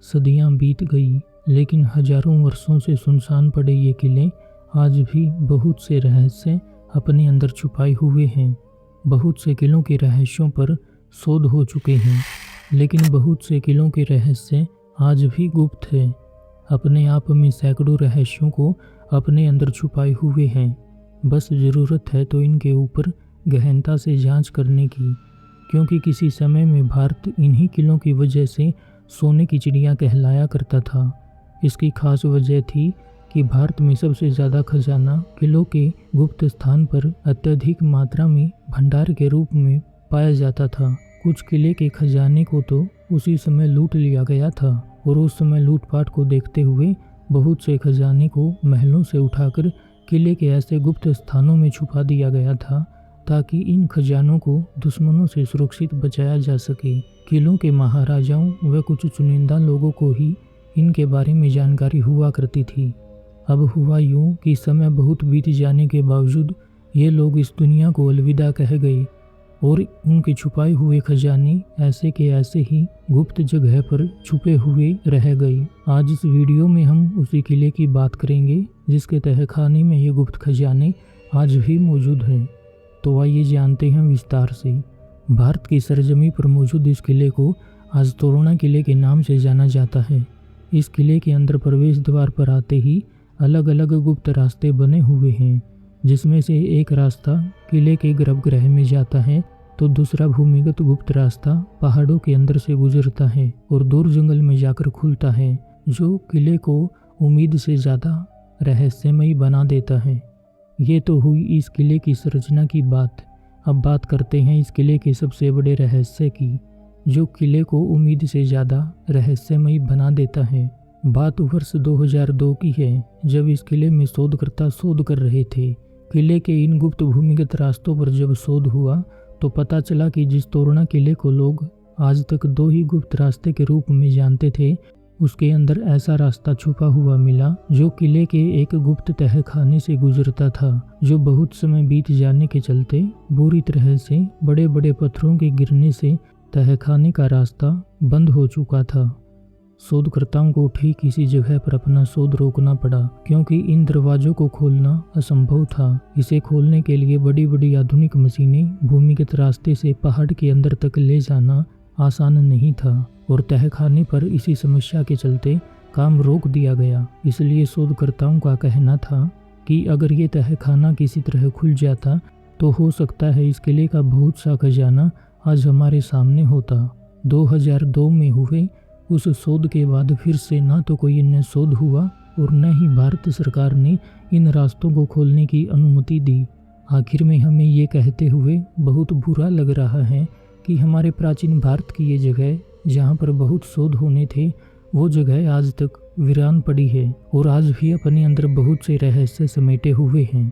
सदियां बीत गई, लेकिन हजारों वर्षों से सुनसान पड़े ये किले आज भी बहुत से रहस्य अपने अंदर छुपाए हुए हैं। बहुत से किलों के रहस्यों पर शोध हो चुके हैं, लेकिन बहुत से किलों के रहस्य आज भी गुप्त हैं। अपने आप में सैकड़ों रहस्यों को अपने अंदर छुपाए हुए हैं। बस ज़रूरत है तो इनके ऊपर गहनता से जांच करने की, क्योंकि किसी समय में भारत इन्हीं किलों की वजह से सोने की चिड़िया कहलाया करता था। इसकी खास वजह थी कि भारत में सबसे ज़्यादा खजाना किलों के गुप्त स्थान पर अत्यधिक मात्रा में भंडार के रूप में पाया जाता था। कुछ किले के खजाने को तो उसी समय लूट लिया गया था, और उस समय लूटपाट को देखते हुए बहुत से खजाने को महलों से उठाकर किले के ऐसे गुप्त स्थानों में छुपा दिया गया था ताकि इन खजानों को दुश्मनों से सुरक्षित बचाया जा सके। किलों के महाराजाओं व कुछ चुनिंदा लोगों को ही इनके बारे में जानकारी हुआ करती थी। अब हुआ यूं कि समय बहुत बीत जाने के बावजूद ये लोग इस दुनिया को अलविदा कह गए, और उनके छुपाए हुए खजाने ऐसे के ऐसे ही गुप्त जगह पर छुपे हुए रह गए। आज इस वीडियो में हम उसी किले की बात करेंगे जिसके तहखाने में ये गुप्त खजाने आज भी मौजूद हैं। तो आइए जानते हैं विस्तार से। भारत की सरजमी पर मौजूद इस किले को आज तोरणा किले के नाम से जाना जाता है। इस किले के अंदर प्रवेश द्वार पर आते ही अलग अलग गुप्त रास्ते बने हुए हैं, जिसमें से एक रास्ता किले के गर्भगृह में जाता है तो दूसरा भूमिगत गुप्त रास्ता पहाड़ों के अंदर से गुजरता है और दूर जंगल में जाकर खुलता है, जो किले को उम्मीद से ज़्यादा रहस्यमयी बना देता है। ये तो हुई इस किले की संरचना की बात। अब बात करते हैं इस किले के सबसे बड़े रहस्य की, जो किले को उम्मीद से ज़्यादा रहस्यमयी बना देता है। बात वर्ष 2002 की है, जब इस किले में शोधकर्ता शोध कर रहे थे। किले के इन गुप्त भूमिगत रास्तों पर जब शोध हुआ तो पता चला कि जिस तोरणा किले को लोग आज तक दो ही गुप्त रास्ते के रूप में जानते थे, उसके अंदर ऐसा रास्ता छुपा हुआ मिला जो किले के एक गुप्त तहखाने से गुजरता था, जो बहुत समय बीत जाने के चलते बुरी तरह से बड़े बड़े पत्थरों के गिरने से तहखाने का रास्ता बंद हो चुका था। शोधकर्ताओं को ठीक इसी जगह पर अपना शोध रोकना पड़ा, क्योंकि इन दरवाजों को खोलना असंभव था। इसे खोलने के लिए बड़ी बड़ी आधुनिक मशीनें भूमिगत रास्ते से पहाड़ के अंदर तक ले जाना आसान नहीं था, और तहखाने पर इसी समस्या के चलते काम रोक दिया गया। इसलिए शोधकर्ताओं का कहना था कि अगर ये तहखाना किसी तरह खुल जाता तो हो सकता है इस किले का बहुत सा खजाना आज हमारे सामने होता। 2002 में हुए उस शोध के बाद फिर से ना तो कोई अन्य शोध हुआ और न ही भारत सरकार ने इन रास्तों को खोलने की अनुमति दी। आखिर में हमें ये कहते हुए बहुत बुरा लग रहा है कि हमारे प्राचीन भारत की ये जगह, जहाँ पर बहुत शोध होने थे, वो जगह आज तक वीरान पड़ी है और आज भी अपने अंदर बहुत से रहस्य समेटे हुए हैं।